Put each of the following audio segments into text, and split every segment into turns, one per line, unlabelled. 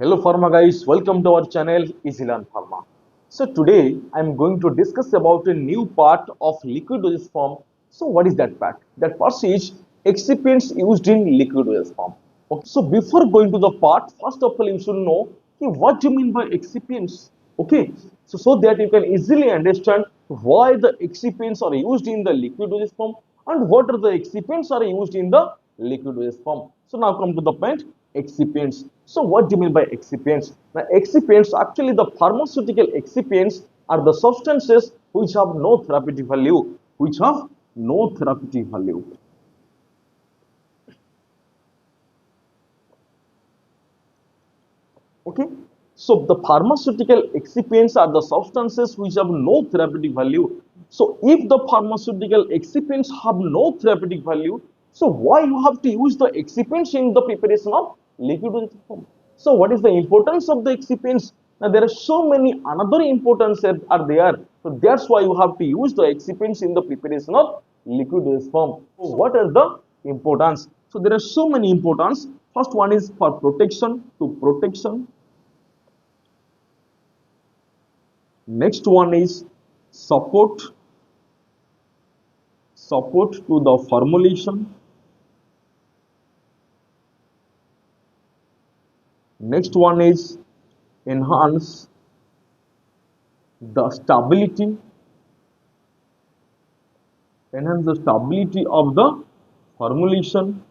Hello Pharma guys, welcome to our channel Easylearn Pharma. So today I am going to discuss about a new part of liquid dosage form. So what is that part? That part is excipients used in liquid dosage form. Okay, so before going to the part, first of all you should know what do you mean by excipients. Okay, so that you can easily understand why the excipients are used in the liquid dosage form and what are the excipients are used in the liquid dosage form. So now come to the point, excipients. So what do you mean by excipients? Now excipients, actually the pharmaceutical excipients are the substances which have no therapeutic value, Okay, so the pharmaceutical excipients are the substances which have no therapeutic value. So if the pharmaceutical excipients have no therapeutic value, so why you have to use the excipients in the preparation of liquid dosage form? So what is the importance of the excipients? Now there are so many another importances are there. So that's why you have to use the excipients in the preparation of liquid dosage form. So what are the importance? So there are so many importance. First one is for protection, to protection. Next one is support to the formulation. Next one is enhance the stability, of the formulation.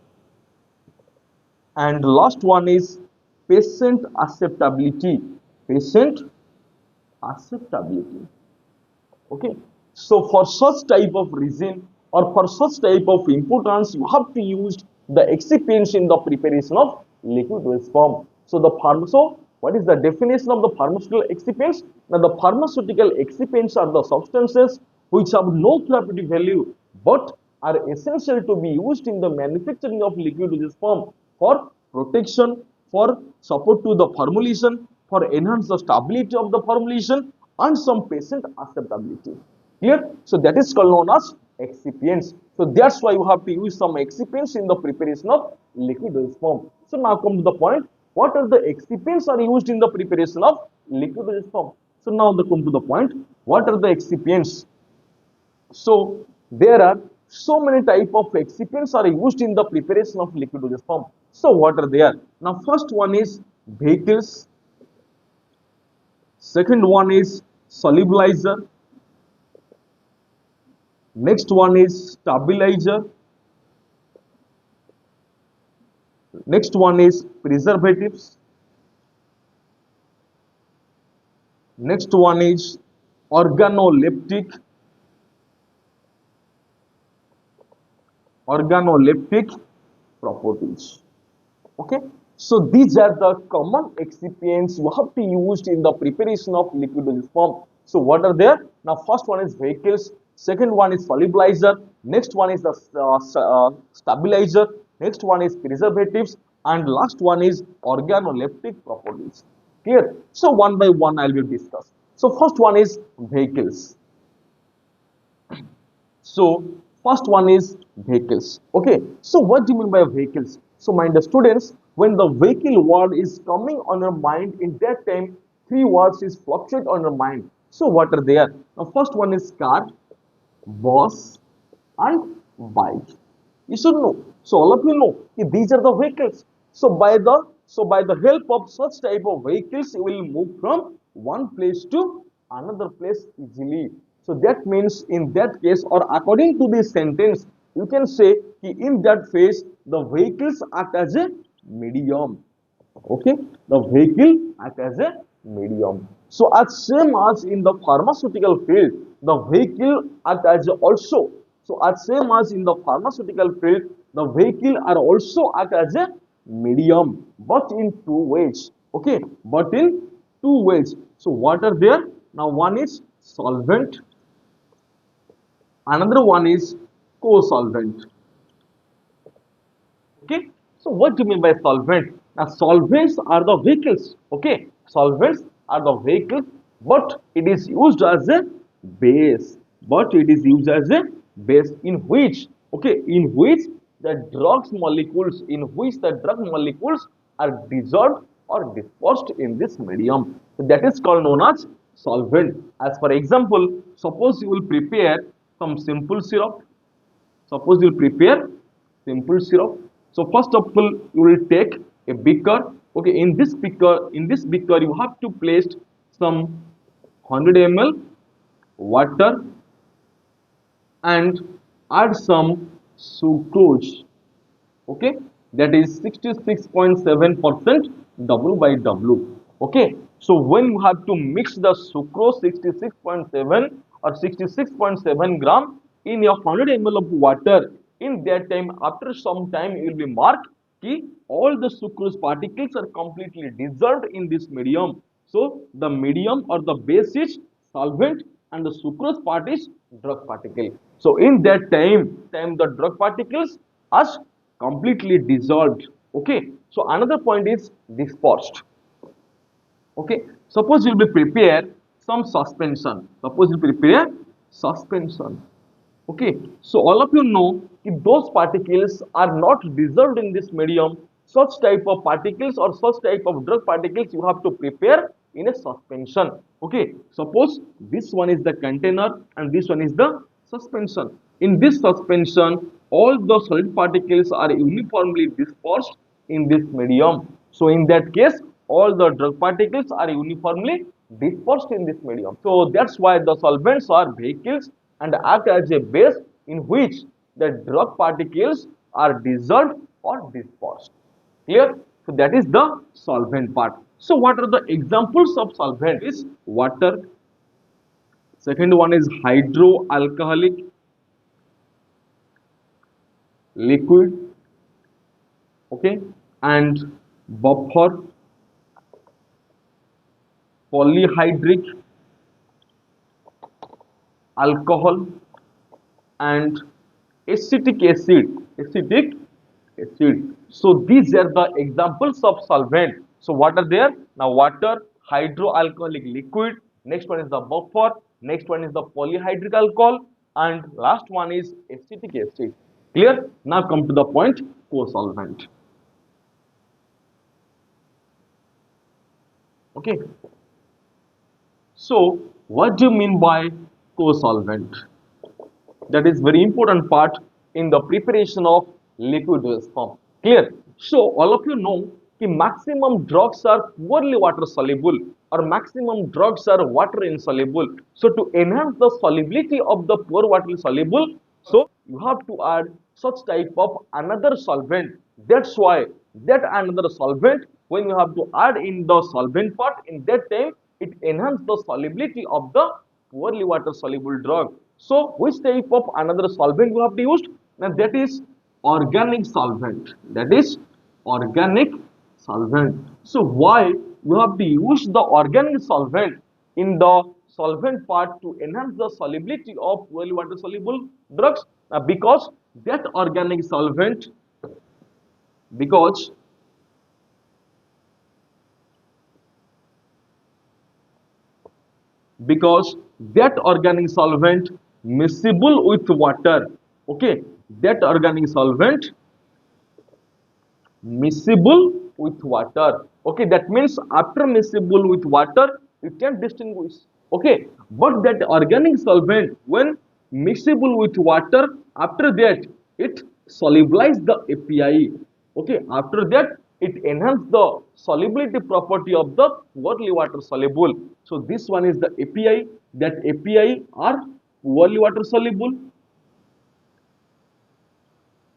And last one is patient acceptability, okay. So for such type of reason or for such type of importance, you have to use the excipients in the preparation of liquid dosage form. So what is the definition of the pharmaceutical excipients? Now the pharmaceutical excipients are the substances which have no therapeutic value but are essential to be used in the manufacturing of liquid dosage form for protection, for support to the formulation, for enhance the stability of the formulation and some patient acceptability. Clear? So that is called known as excipients. So that's why you have to use some excipients in the preparation of liquid dosage form. So now come to the point, what are the excipients are used in the preparation of liquid dosage form? So now come to the point, what are the excipients? So there are so many type of excipients are used in the preparation of liquid dosage form. So what are there? Now first one is vehicles, second one is solubilizer, next one is stabilizer, next one is preservatives, next one is organoleptic, properties. Okay, so these are the common excipients you have to use in the preparation of liquid dosage form. So what are there? Now first one is vehicles, second one is solubilizer, next one is the stabilizer, next one is preservatives, and last one is organoleptic properties. Clear? So one by one I will discuss. So first one is vehicles. So first one is vehicles. Okay, so what do you mean by vehicles? So my dear students, when the vehicle word is coming on your mind, in that time three words is fluctuate on your mind. So what are there? Now first one is car, bus and bike. You should know. So all of you know these are the vehicles. So by the help of such type of vehicles, you will move from one place to another place easily. So that means in that case or according to this sentence, you can say in that phase the vehicles act as a medium. Okay, the vehicle act as a medium. So as same as in the pharmaceutical field, the vehicle act as also. So as same as in the pharmaceutical field, the vehicle are also act as a medium, but in two ways. Okay, but in two ways. So what are there? Now one is solvent, another one is co-solvent. Okay, so what do you mean by solvent? Now solvents are the vehicles. Okay, solvents are the vehicles, but it is used as a base. In which, okay, the drug molecules are dissolved or dispersed in this medium. So that is called known as solvent. As for example, suppose you will prepare some simple syrup. Suppose you prepare simple syrup. So first of all, you will take a beaker. Okay, in this beaker, you have to place some 100 ml water and add some sucrose. Okay, that is 66.7% W by W. Okay, so when you have to mix the sucrose 66.7 or 66.7 gram in your 100 ml of water, in that time, after some time, you will be marked कि all the sucrose particles are completely dissolved in this medium. So the medium or the base is solvent and the sucrose part is drug particle. So in that time the drug particles are completely dissolved. Okay. So another point is dispersed. Okay. Suppose you will prepare some suspension. Suppose you prepare suspension. Okay, so all of you know if those particles are not dissolved in this medium, such type of particles or such type of drug particles you have to prepare in a suspension. Okay, suppose this one is the container and this one is the suspension. In this suspension, all the solid particles are uniformly dispersed in this medium. So in that case, all the drug particles are uniformly dispersed in this medium. So that's why the solvents are vehicles and act as a base in which the drug particles are dissolved or dispersed. Clear? So that is the solvent part. So what are the examples of solvent? Is water. Second one is hydroalcoholic liquid. Okay, and buffer, polyhydric alcohol, and acetic acid. Acetic acid. So these are the examples of solvent. So what are there? Now water, hydroalcoholic liquid. Next one is the buffer. Next one is the polyhydric alcohol, and last one is acetic acid. Clear? Now come to the point co-solvent. Okay. So what do you mean by co-solvent? That is very important part in the preparation of liquid dosage form. Clear? So all of you know कि maximum drugs are poorly water soluble or maximum drugs are water insoluble. So to enhance the solubility of the poor water soluble, so you have to add such type of another solvent. That's why that another solvent, when you have to add in the solvent part, in that time it enhances the solubility of the poorly water soluble drug. So which type of another solvent you have to use? Now that is organic solvent. That is organic solvent. So why you have to use the organic solvent in the solvent part to enhance the solubility of poorly water soluble drugs? Because that organic solvent, because because that organic solvent miscible with water. Okay, that organic solvent miscible with water. Okay, that means after miscible with water you can distinguish. Okay, but that organic solvent when mixable with water, after that it solubilize the API. Okay, after that it enhance the solubility property of the poorly water soluble. So this one is the API. That API are poorly water soluble,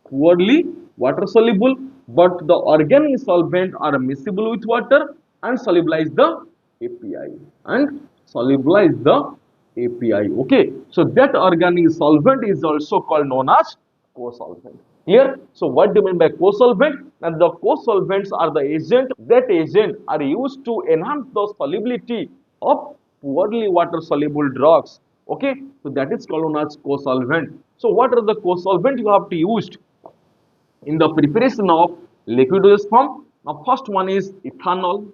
poorly water soluble, but the organic solvent are miscible with water and solubilize the API and solubilize the API. Okay, so that organic solvent is also called known as co-solvent. Clear? So what do you mean by co-solvent? And the co-solvents are the agent. That agent are used to enhance the solubility of poorly water soluble drugs. Okay, so that is called known as co-solvent. So what are the co-solvent you have to use in the preparation of liquid dosage form? Now first one is ethanol,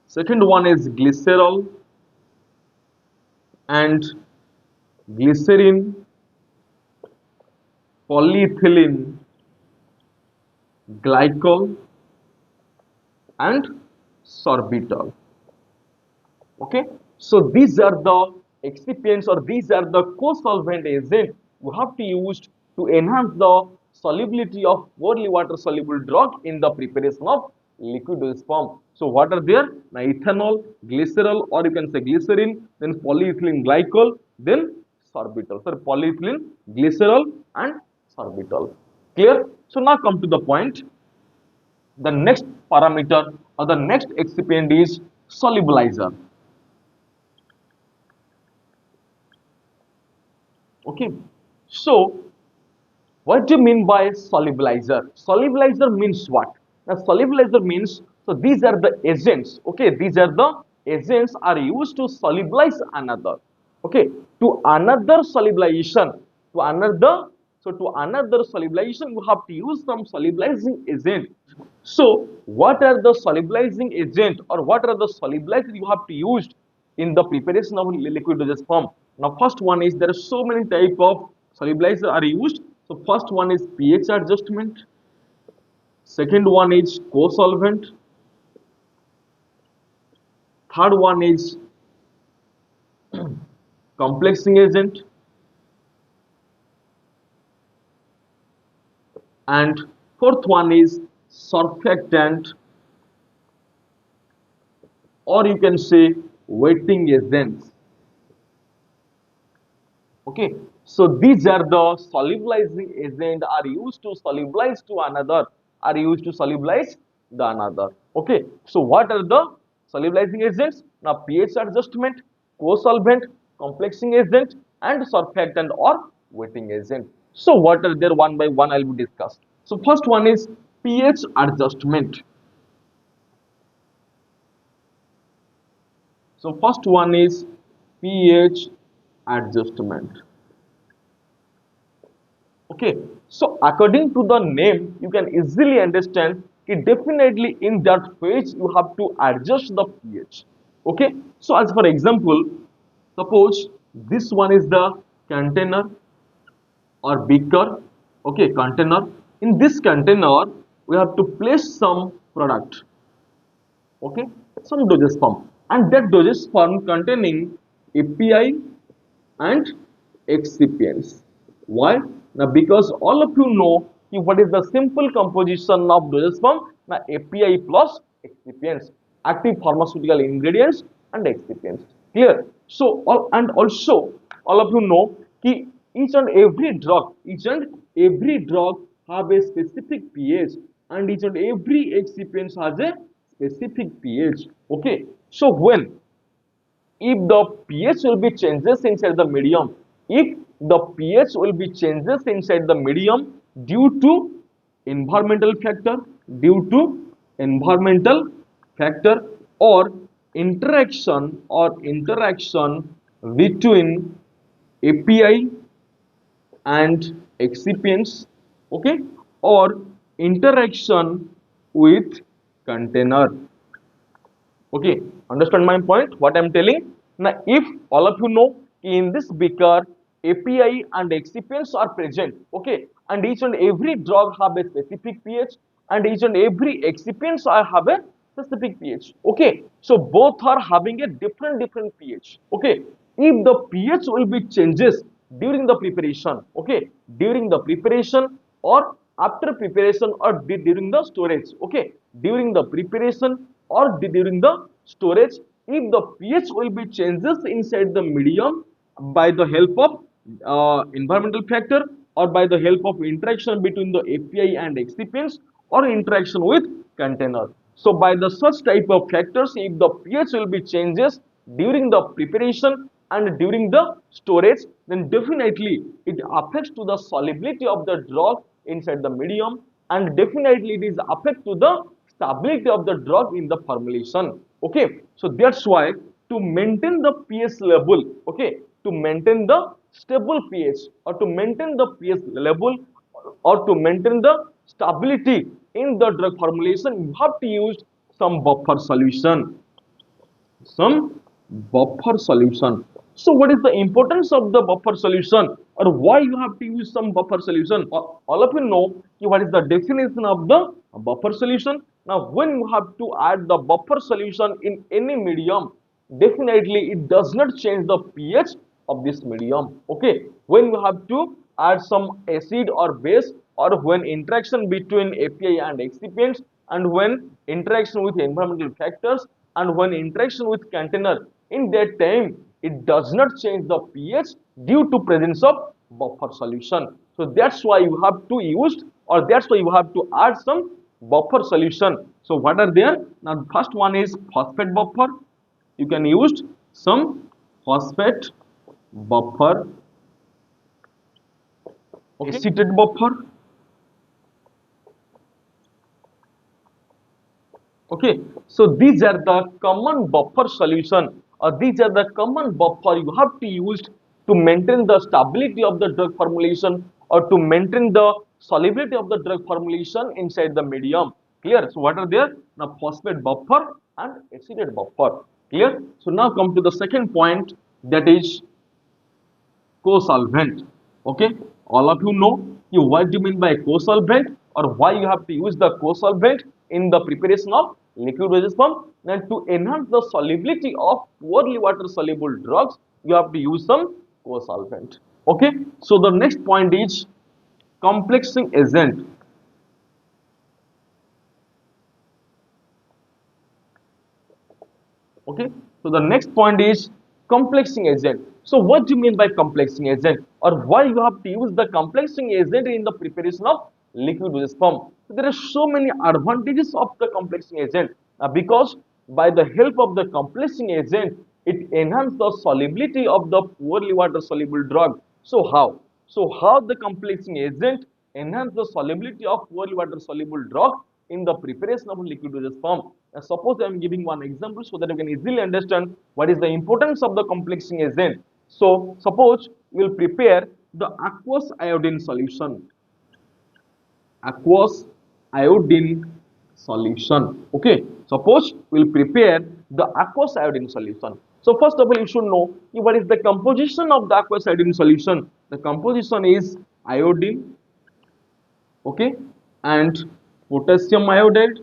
second one is glycerol and glycerin, polyethylene glycol and sorbitol. Okay, so these are the excipients, or these are the co-solvent agent you have to use to enhance the solubility of poorly water soluble drug in the preparation of liquid dosage form. So what are there? Now, ethanol, glycerol, or you can say glycerin, then polyethylene glycol, then sorbitol. So polyethylene, glycerol, and sorbitol. Clear? So now come to the point. The next parameter or the next excipient is solubilizer. Okay, so what do you mean by solubilizer? Solubilizer means what? Now, solubilizer means, so these are the agents. Okay, these are the agents are used to solubilize another. Okay, to another solubilization, to another, so to another solubilization, you have to use some solubilizing agent. So, what are the solubilizing agent, or what are the solubilizer you have to use in the preparation of liquid dosage form? Now, first one is there are so many type of solubilizer are used. So, first one is pH adjustment. Second one is co-solvent. Third one is complexing agent. And fourth one is surfactant, or you can say wetting agents. Okay, so these are the solubilizing agent are used to solubilize to another, are used to solubilize the another. Okay, so what are the solubilizing agents? Now, pH adjustment, co-solvent, complexing agent, and surfactant or wetting agent. So what are there? One by one I will discuss. So first one is pH adjustment. So first one is pH adjustment. Okay, so according to the name, you can easily understand it definitely in that phase you have to adjust the pH. Okay, so as for example, suppose this one is the container or beaker. Okay, container. In this container, we have to place some product. Okay, some dosage form, and that dosage form containing API and excipients. Why? Now, because all of you know what is the simple composition of dosage form. Now, API plus excipients, active pharmaceutical ingredients and excipients. Clear? So, and also all of you know ki each and every drug have a specific pH, and each and every excipient has a specific pH. Okay. So when if the pH will be changes inside the medium, if the pH will be changes inside the medium due to environmental factor, due to environmental factor, or interaction between API and excipients, okay, or interaction with container. Okay, understand my point? What I am telling? Now, if all of you know in this beaker API and excipients are present, okay, and each and every drug have a specific pH, and each and every excipients have a specific pH. Okay, so both are having a different pH. Okay, if the pH will be changes during the preparation, okay, during the preparation or after preparation or during the storage, okay, during the preparation or during the storage, if the pH will be changes inside the medium by the help of environmental factor, or by the help of interaction between the API and excipients, or interaction with container. So by the such type of factors, if the pH will be changes during the preparation and during the storage, then definitely it affects to the solubility of the drug inside the medium, and definitely it is affect to the stability of the drug in the formulation. Okay, so that's why to maintain the pH level, okay, to maintain the stable pH, or to maintain the pH level, or to maintain the stability in the drug formulation, you have to use some buffer solution, some buffer solution. So what is the importance of the buffer solution, or why you have to use some buffer solution? All of you know what is the definition of the buffer solution. Now, when you have to add the buffer solution in any medium, definitely it does not change the pH of this medium. Okay, when you have to add some acid or base, or when interaction between API and excipients, and when interaction with environmental factors, and when interaction with container, in that time it does not change the pH due to presence of buffer solution. So that's why you have to use, or that's why you have to add some buffer solution. So what are there? Now first one is phosphate buffer. You can use some phosphate buffer, okay, acetate buffer, okay. So these are the common buffer solution, or these are the common buffer you have to use to maintain the stability of the drug formulation, or to maintain the solubility of the drug formulation inside the medium. Clear? So what are there? Now phosphate buffer and acetate buffer. Clear? So now come to the second point, that is co-solvent. Okay, all of you know what do you mean by co-solvent, or why you have to use the co-solvent in the preparation of liquid dosage form. And to enhance the solubility of poorly water soluble drugs, you have to use some co-solvent. Okay, so the next point is complexing agent. Okay, so the next point is complexing agent. So what do you mean by complexing agent, or why you have to use the complexing agent in the preparation of liquid dosage form? So there are so many advantages of the complexing agent, because by the help of the complexing agent, it enhances the solubility of the poorly water soluble drug. So how the complexing agent enhance the solubility of poorly water soluble drug in the preparation of liquid dosage form? Suppose I am giving one example so that you can easily understand what is the importance of the complexing agent. So suppose we will prepare the aqueous iodine solution. Aqueous iodine solution. Okay, suppose we will prepare the aqueous iodine solution. So first of all, you should know what is the composition of the aqueous iodine solution. The composition is iodine, okay, and potassium iodide,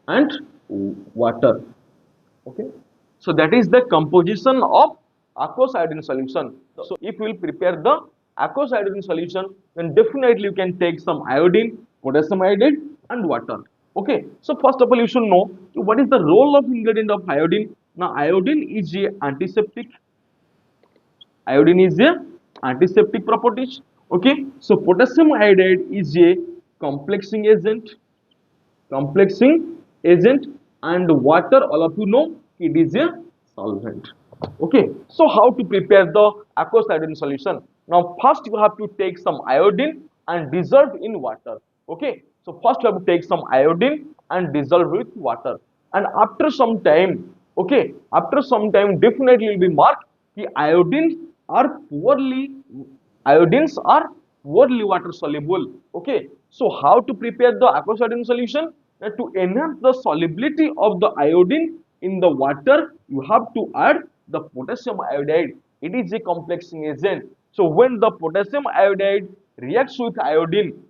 and water. Okay, so that is the composition of aqueous iodine solution. So if we will prepare the aqueous iodine solution, then definitely you can take some iodine, potassium iodide, and water. Okay, so first of all, you should know what is the role of ingredient of iodine. Now iodine is a antiseptic. Iodine is a antiseptic properties. Okay, so potassium iodide is a complexing agent, complexing agent, and water, all of you know it is a solvent. Okay, so how to prepare the aqueous iodine solution? Now first you have to take some iodine and dissolve in water. Okay, so first you have to take some iodine and dissolve with water, and after some time, okay, after some time definitely will be marked the iodines are poorly, iodines are poorly water soluble. Okay, so how to prepare the aqueous iodine solution? To enhance the solubility of the iodine in the water, you have to add the potassium iodide. It is a complexing agent. So when the potassium iodide reacts with iodine,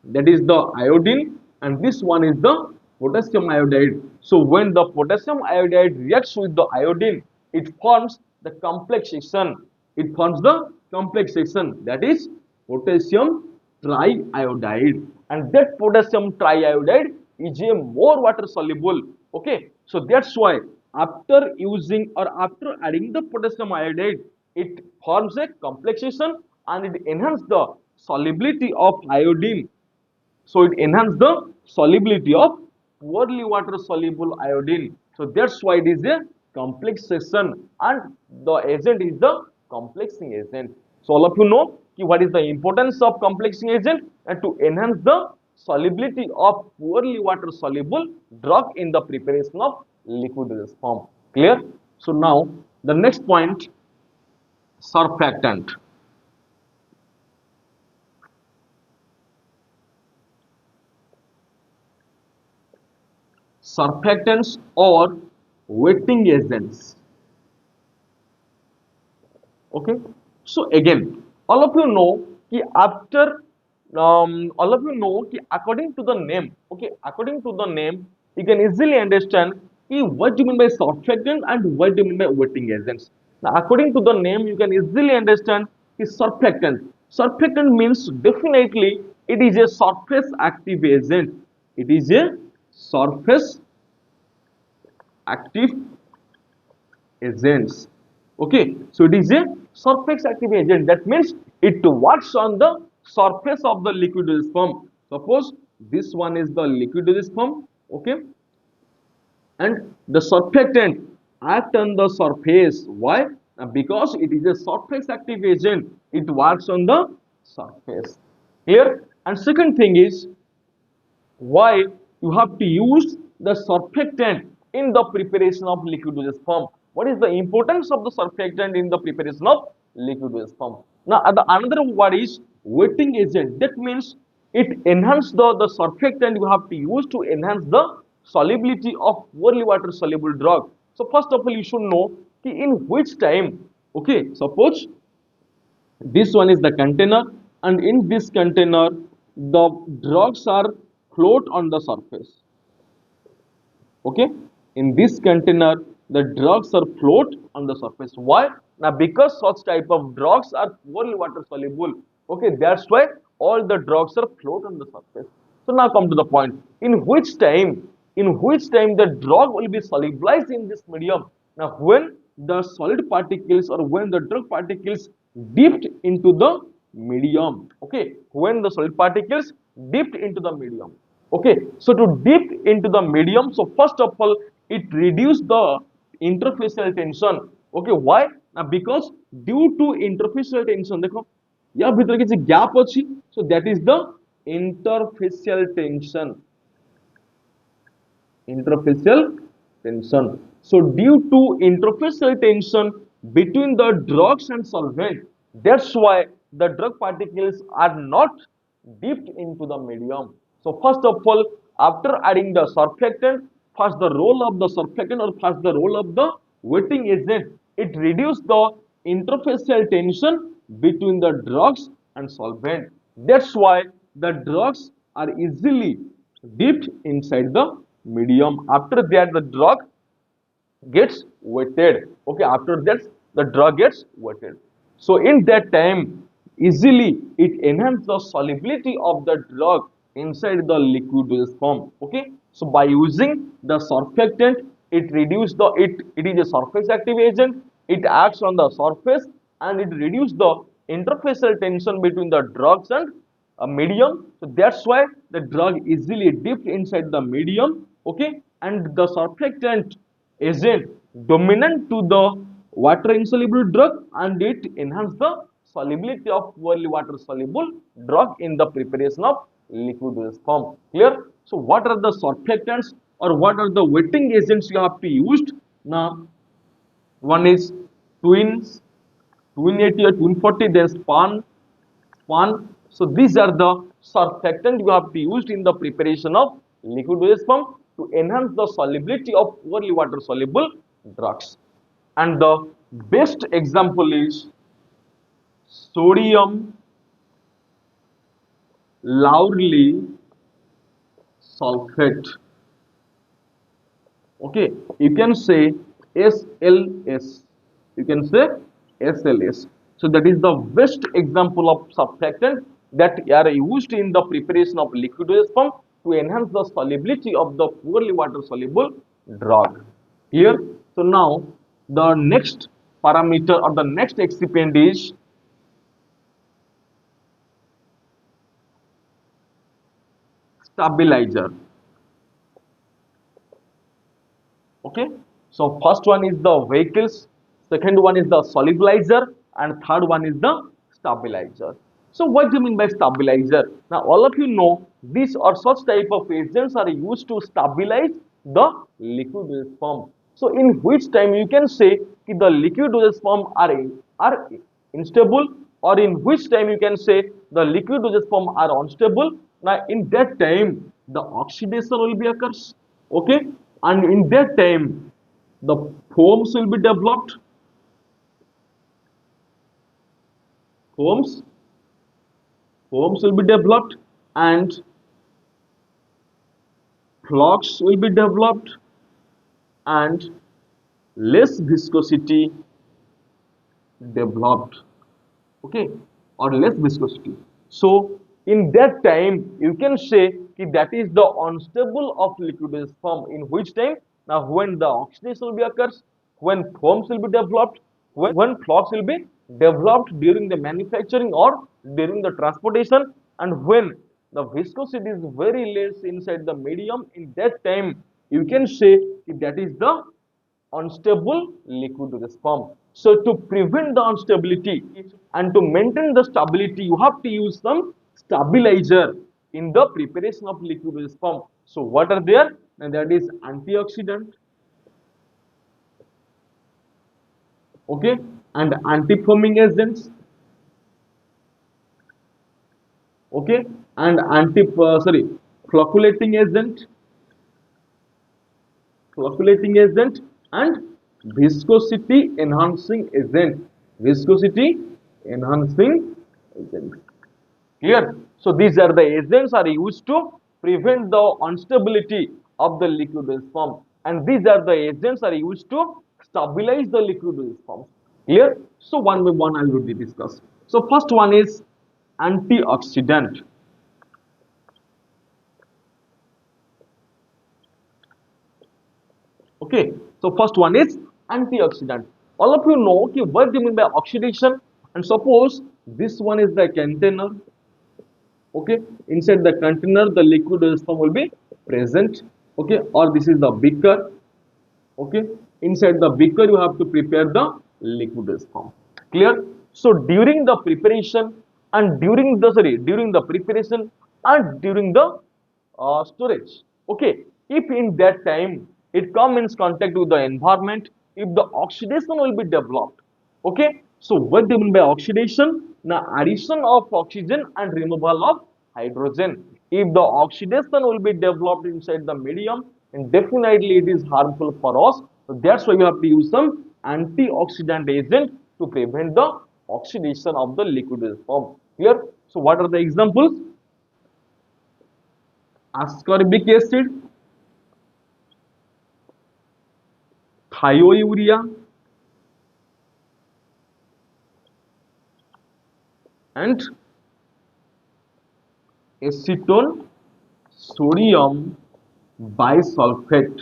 that is the iodine, and this one is the potassium iodide. So when the potassium iodide reacts with the iodine, it forms the complexation. It forms the complexation, that is potassium triiodide, and that potassium triiodide is a more water soluble. Okay, so that's why after using, or after adding the potassium iodide, it forms a complexation and it enhances the solubility of iodine. So it enhances the solubility of poorly water soluble iodine. So that's why it is a complexation, and the agent is the complexing agent. So all of you know what is the importance of complexing agent, and to enhance the solubility of poorly water soluble drug in the preparation of liquid dosage form. Clear? So now the next point, surfactant. Surfactants or wetting agents. Okay, so again, all of you know कि after all of you know कि according to the name, okay, according to the name you can easily understand कि what do you mean by surfactant and what do you mean by wetting agents. Now according to the name you can easily understand कि surfactant. Surfactant means definitely it is a surface active agent. It is a surface active agents. Okay, so it is a surface active agent. That means it works on the surface of the liquid dosage form. Suppose this one is the liquid dosage form, okay, and the surfactant act on the surface. Why? Because it is a surface active agent. It works on the surface. Clear? And second thing is why you have to use the surfactant in the preparation of liquid dosage form. What is the importance of the surfactant in the preparation of liquid dosage form? Now, the another word is wetting agent. That means it enhances the surfactant you have to use to enhance the solubility of poorly water soluble drug. So, first of all, you should know in which time, okay, suppose this one is the container, and in this container the drugs are float on the surface. Okay, in this container the drugs are float on the surface. Why? Now because such type of drugs are poorly water soluble. Okay, that's why all the drugs are float on the surface. So now come to the point, in which time the drug will be solubilized in this medium. Now when the solid particles or when the drug particles dipped into the medium. Okay, when the solid particles dipped into the medium. Okay, so to dip into the medium, so first of all it reduces the interfacial tension. Okay, why? Now because due to interfacial tension, देखो या भीतर के जो gap अच्छी, so that is the interfacial tension. Interfacial tension. So due to interfacial tension between the drugs and solvent, that's why the drug particles are not dipped into the medium. So first of all, after adding the surfactant, first the role of the surfactant or first the role of the wetting agent, it reduces the interfacial tension between the drugs and solvent. That's why the drugs are easily dipped inside the medium. After that the drug gets wetted. Okay, after that the drug gets wetted. So in that time easily it enhances the solubility of the drug inside the liquid dosage form. Okay, so by using the surfactant it reduces the it is a surface active agent. It acts on the surface and it reduces the interfacial tension between the drugs and a medium. So that's why the drug easily dipped inside the medium. Okay, and the surfactant agent dominant to the water insoluble drug and it enhance the solubility of poorly water soluble drug in the preparation of liquid dosage form. Clear? So what are the surfactants or what are the wetting agents you have to use? Now one is twins, twin 80 or twin 40, then span. So these are the surfactant you have to use in the preparation of liquid dosage form to enhance the solubility of poorly water soluble drugs. And the best example is sodium lauryl sulfate. Okay, you can say SLS. You can say SLS. So that is the best example of surfactant that are used in the preparation of liquid dosage form to enhance the solubility of the poorly water soluble drug. Here, so now the next parameter or the next excipient is stabilizer. Okay, so first one is the vehicles, second one is the solubilizer, and third one is the stabilizer. So what do you mean by stabilizer? Now all of you know these or such type of agents are used to stabilize the liquid dosage form. So in which time you can say the liquid dosage form are unstable, or in which time you can say the liquid dosage form are unstable. Now in that time the oxidation will be occurs. Okay, and in that time the foams will be developed. Foams foams will be developed and flocks will be developed and less viscosity developed, okay, or less viscosity. So in that time you can say that is the unstable of liquid form. In which time? Now when the oxidation will be occurs, when foams will be developed, when flocks will be developed during the manufacturing or during the transportation, and when the viscosity is very less inside the medium. In that time you can say that is the unstable liquid form. So to prevent the instability and to maintain the stability, you have to use some stabilizer in the preparation of liquid form. So what are there? And that is antioxidant, okay, and antifoaming agents, okay, and flocculating agent, and viscosity enhancing agent, viscosity enhancing agent. Clear? So these are the agents are used to prevent the instability of the liquid form, and these are the agents are used to stabilize the liquid form. Clear? So one by one I will be discuss. So first one is antioxidant. Okay. So first one is antioxidant. All of you know okay, what do you mean by oxidation? And suppose this one is the container. Okay, inside the container the liquid form will be present, okay, or this is the beaker, okay, inside the beaker you have to prepare the liquid form. Clear? So during the preparation and during the preparation and during the storage, okay, if in that time it come in contact with the environment, if the oxidation will be developed, okay, so what do you mean by oxidation? Now addition of oxygen and removal of hydrogen. If the oxidation will be developed inside the medium, and definitely it is harmful for us. So that's why we have to use some antioxidant agent to prevent the oxidation of the liquid form. Clear? So what are the examples? Ascorbic acid, thiourea, and acetone sodium bisulfate.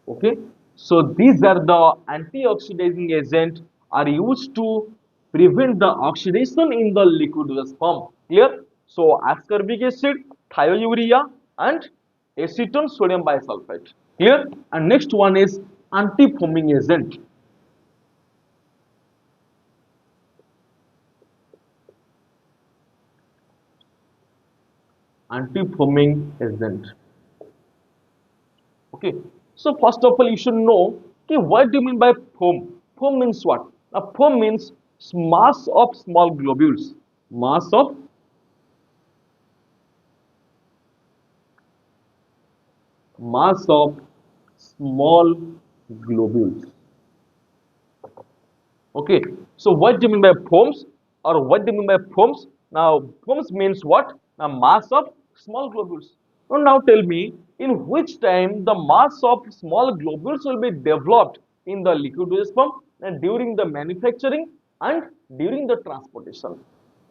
Okay, so these are the antioxidizing agent are used to prevent the oxidation in the liquid form. Clear? So ascorbic acid, thiourea, and acetone sodium bisulfate. Clear? And next one is antifoaming agent. Antifoaming agent. Okay, so first of all you should know okay, what do you mean by foam? Foam means what? Now foam means mass of small globules, mass of small globules. Okay, so what do you mean by foams, or what do you mean by foams? Now foams means what? Now mass of small globules. Now tell me in which time the mass of small globules will be developed in the liquid dosage form, and during the manufacturing and during the transportation.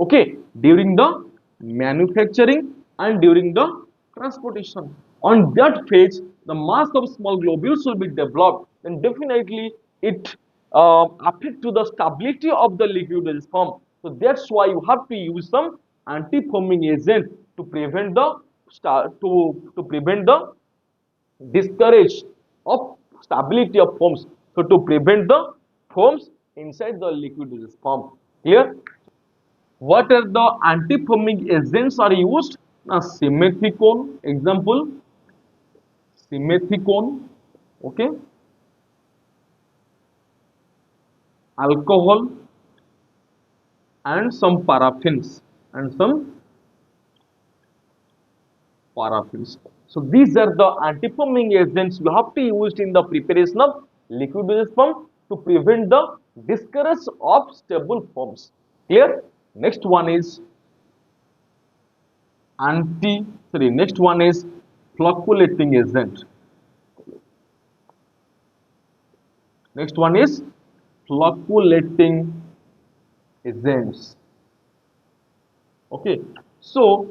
Okay, during the manufacturing and during the transportation. On that phase, the mass of small globules will be developed, then definitely it affect to the stability of the liquid dosage form. So that's why you have to use some anti-foaming agent to prevent the prevent the discourage of stability of foams. So to prevent the foams inside the liquid dosage form. Clear? What are the antifoaming agents are used? Now simethicone, example, simethicone, okay, alcohol, and some paraffins, and some paraffins. So these are the antifoaming agents you have to use in the preparation of liquid dosage form to prevent the discourage of stable forms. Clear? Next one is next one is flocculating agent. Next one is flocculating agents. Okay, so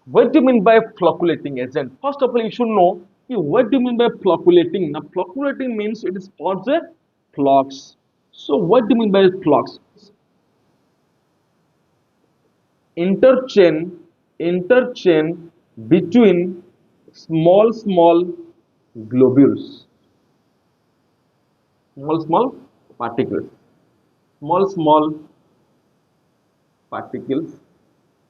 what do you mean by flocculating agent? First of all, you should know what do you mean by flocculating. Now, flocculating means it is for the flocks. So, what do you mean by flocks? Interchain between small globules, small particles, small particles.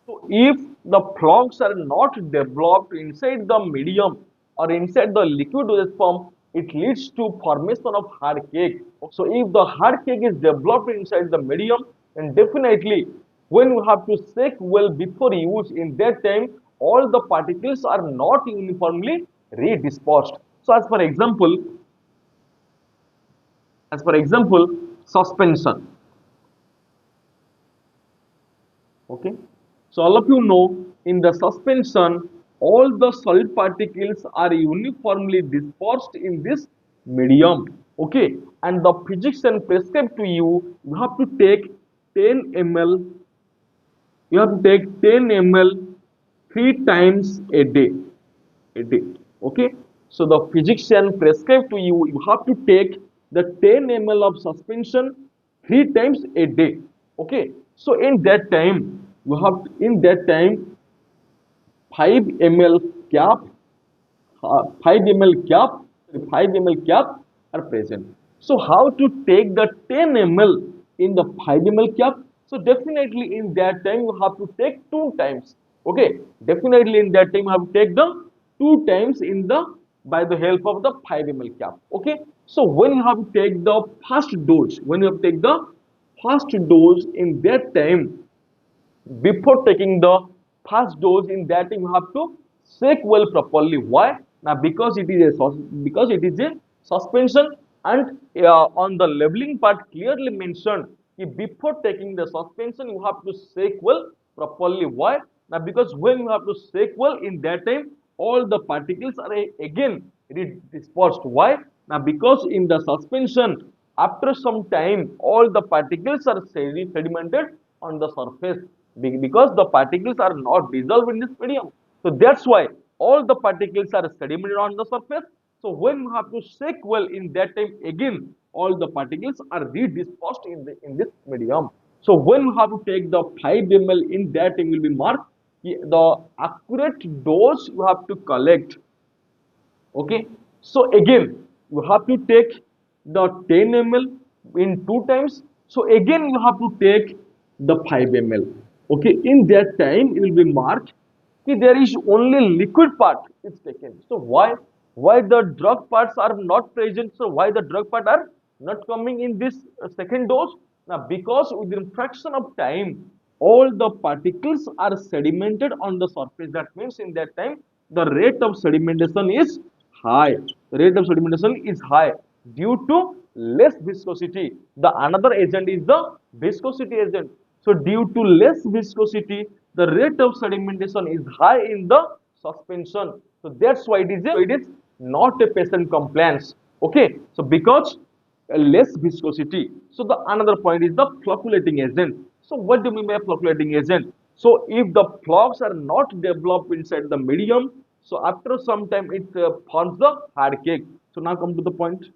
So if the flocs are not developed inside the medium or inside the liquid dosage form, it leads to formation of hard cake. So if the hard cake is developed inside the medium, then definitely when you have to shake well before use, in that time all the particles are not uniformly redispersed. So as for example, suspension. Okay, so all of you know, in the suspension all the solid particles are uniformly dispersed in this medium. Okay, and the physician prescribed to you, you have to take 10 ml, you have to take 10 ml 3 times a day. Okay, so the physician prescribed to you, you have to take the 10 ml of suspension 3 times a day. Okay, so in that time you have, in that time 5 ml cap, 5 ml cap, 5 ml cap are present. So how to take the 10 ml in the 5 ml cap? So definitely in that time you have to take 2 times. Okay, definitely in that time you have to take the 2 times in the, by the help of the 5 ml cap. Okay, so when you have to take the first dose, when you have to take the first dose, in that time before taking the first dose, in that you have to shake well properly. Why? Now because it is a, because it is a suspension, and on the labeling part clearly mentioned that before taking the suspension you have to shake well properly. Why? Now because when you have to shake well, in that time all the particles are again dispersed. Why? Now because in the suspension after some time all the particles are sedimented on the surface, because the particles are not dissolved in this medium. So that's why all the particles are sedimented on the surface. So when you have to shake well, in that time again all the particles are redispersed in this medium. So when you have to take the 5 ml, in that time will be marked the accurate dose you have to collect. Okay, so again you have to take the 10 ml in 2 times. So again you have to take the 5 ml. Okay, in that time it will be marked that there is only liquid part is taken. So why the drug parts are not present? So why the drug part are not coming in this second dose? Now because within fraction of time all the particles are sedimented on the surface. That means in that time the rate of sedimentation is high. The rate of sedimentation is high due to less viscosity. The another agent is the viscosity agent. So due to less viscosity, the rate of sedimentation is high in the suspension. So that's why it is not a patient compliance. Okay, so because less viscosity. So the another point is the flocculating agent. So what do you mean by flocculating agent? So if the flocks are not developed inside the medium, so after some time it forms the hard cake. So now come to the point.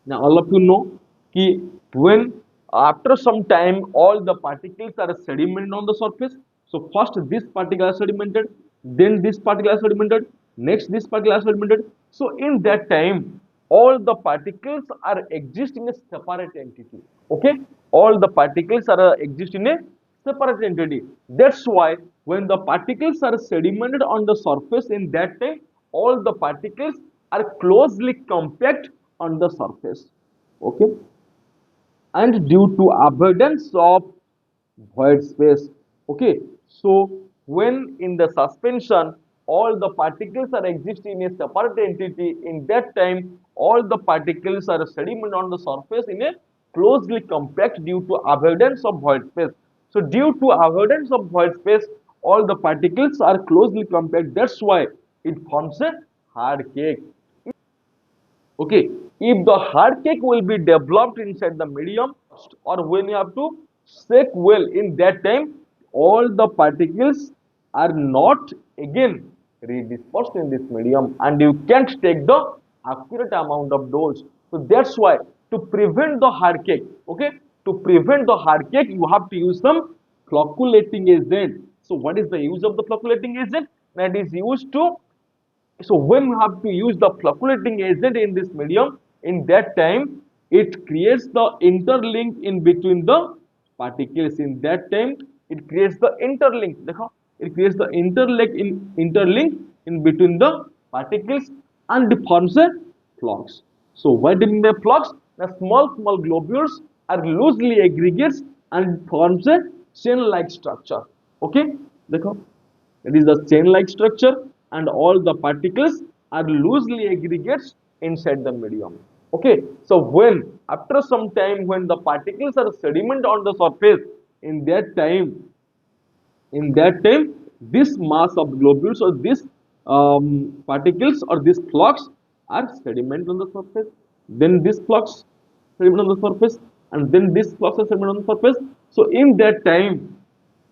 Now all of you know कि when after some time all the particles are sedimented on the surface. So first this particle is sedimented, then this particle is sedimented, next this particle is sedimented. So in that time all the particles are exist in a separate entity. Okay, all the particles are exist in a separate entity. That's why when the particles are sedimented on the surface, in that time all the particles are closely compact on the surface. Okay, and due to avoidance of void space. Okay, so when in the suspension all the particles are existing in a separate entity, in that time all the particles are sediment on the surface in a closely compact due to avoidance of void space. So due to avoidance of void space all the particles are closely compact. That's why it forms a hard cake. Okay, if the hard cake will be developed inside the medium, or when you have to shake well, in that time all the particles are not again redispersed in this medium, and you can't take the accurate amount of dose. So that's why, to prevent the hard cake, okay, to prevent the hard cake, you have to use some flocculating agent. So what is the use of the flocculating agent? That is used to, so when you have to use the flocculating agent in this medium, in that time it creates the interlink in between the particles. In that time it creates the interlink. देखो, it creates the interlink in between the particles and forms a flux. So what do you mean by flux? The small globules are loosely aggregates and forms a chain-like structure. Okay, देखो, it is the chain-like structure, and all the particles are loosely aggregates inside the medium. Okay, so when after some time, when the particles are sediment on the surface, in that time, this mass of globules or this particles or this flux are sediment on the surface. Then this flux sediment on the surface, and then this flux is sediment on the surface. So in that time,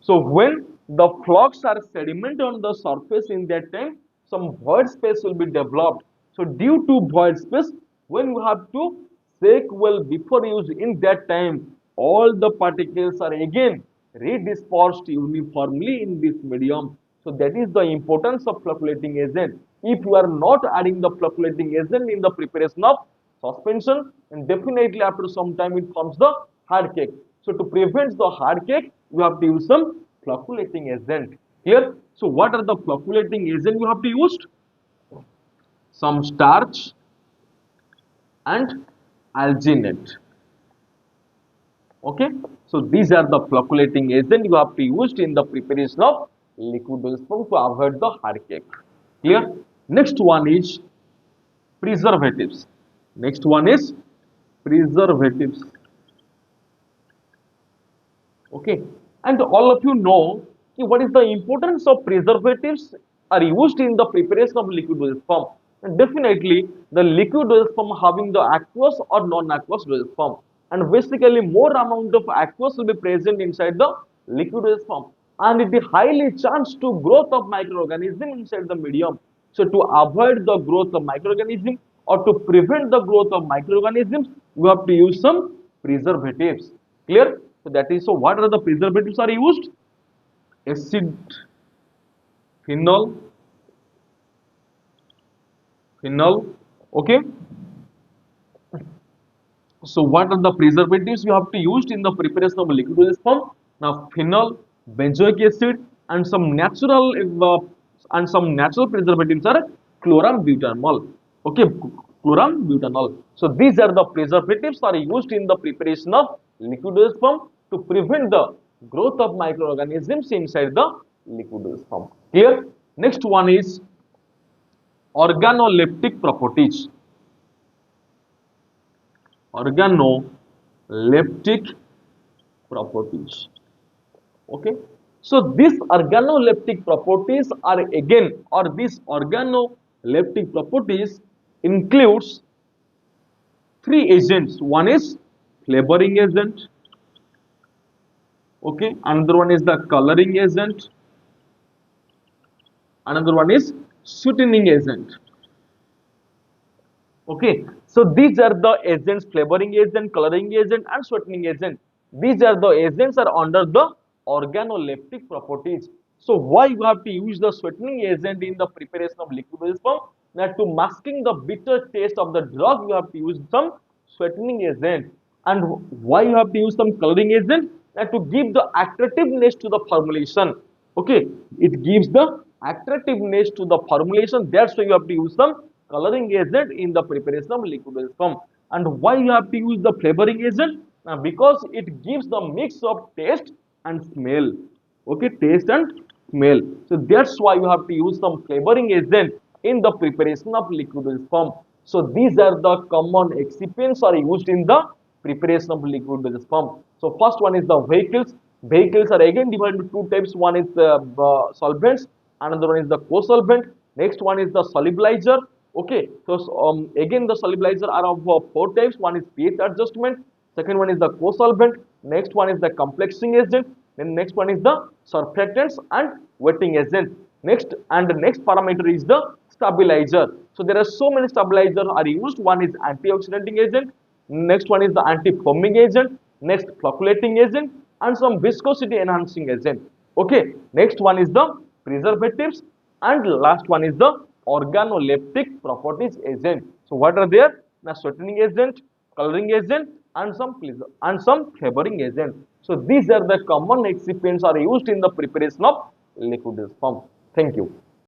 so when the flux are sediment on the surface, in that time some void space will be developed. So due to void space, when you have to shake well before use, in that time all the particles are again redispersed uniformly in this medium. So that is the importance of flocculating agent. If you are not adding the flocculating agent in the preparation of suspension, and definitely after some time it forms the hard cake. So to prevent the hard cake, you have to use some flocculating agent. Here, so what are the flocculating agent you have to use? Some starch and alginate. Okay, so these are the flocculating agent you have to use in the preparation of liquid dosage form to avoid the hard cake. Clear? Next one is preservatives. Next one is preservatives. Okay, and all of you know what is the importance of preservatives are used in the preparation of liquid dosage form. And definitely the liquid dosage form having the aqueous or non-aqueous dosage form, and basically more amount of aqueous will be present inside the liquid dosage form, and it is highly chance to growth of microorganism inside the medium. So to avoid the growth of microorganism, or to prevent the growth of microorganisms, you have to use some preservatives. Clear? So that is, so what are the preservatives are used? Acid, phenol. Okay. So what are the preservatives you have to use in the preparation of liquid dosage form? Now phenol, benzoic acid, and some natural preservatives are chlorambutanol. Okay, chlorambutanol. So these are the preservatives are used in the preparation of liquid dosage form to prevent the growth of microorganisms inside the liquid dosage form. Clear? Next one is organoleptic properties. Organoleptic properties. Okay, so these organoleptic properties are again, or these organoleptic properties includes three agents. One is flavoring agent, okay, another one is the coloring agent, another one is sweetening agent. Okay, so these are the agents: flavoring agent, coloring agent, and sweetening agent. These are the agents are under the organoleptic properties. So why you have to use the sweetening agent in the preparation of liquid dosage form? That to masking the bitter taste of the drug, you have to use some sweetening agent. And why you have to use some coloring agent? That to give the attractiveness to the formulation. Okay, it gives the attractiveness to the formulation. That's why you have to use some coloring agent in the preparation of liquid dosage form. And why you have to use the flavoring agent? Because it gives the mix of taste and smell. Okay, taste and smell. So that's why you have to use some flavoring agent in the preparation of liquid dosage form. So these are the common excipients are used in the preparation of liquid dosage form. So first one is the vehicles. Vehicles are again divided into two types. One is the solvents, another one is the co-solvent. Next one is the solubilizer. Okay, so again the solubilizer are of four types. One is pH adjustment. Second one is the co-solvent. Next one is the complexing agent. Then next one is the surfactants and wetting agent. Next and the next parameter is the stabilizer. So there are so many stabilizers are used. One is antioxidating agent. Next one is the antifoaming agent. Next flocculating agent and some viscosity enhancing agent. Okay. Next one is the preservatives and last one is the organoleptic properties agent. So what are there? The sweetening agent, coloring agent and some flavoring agent. So these are the common excipients are used in the preparation of liquid form. Thank you.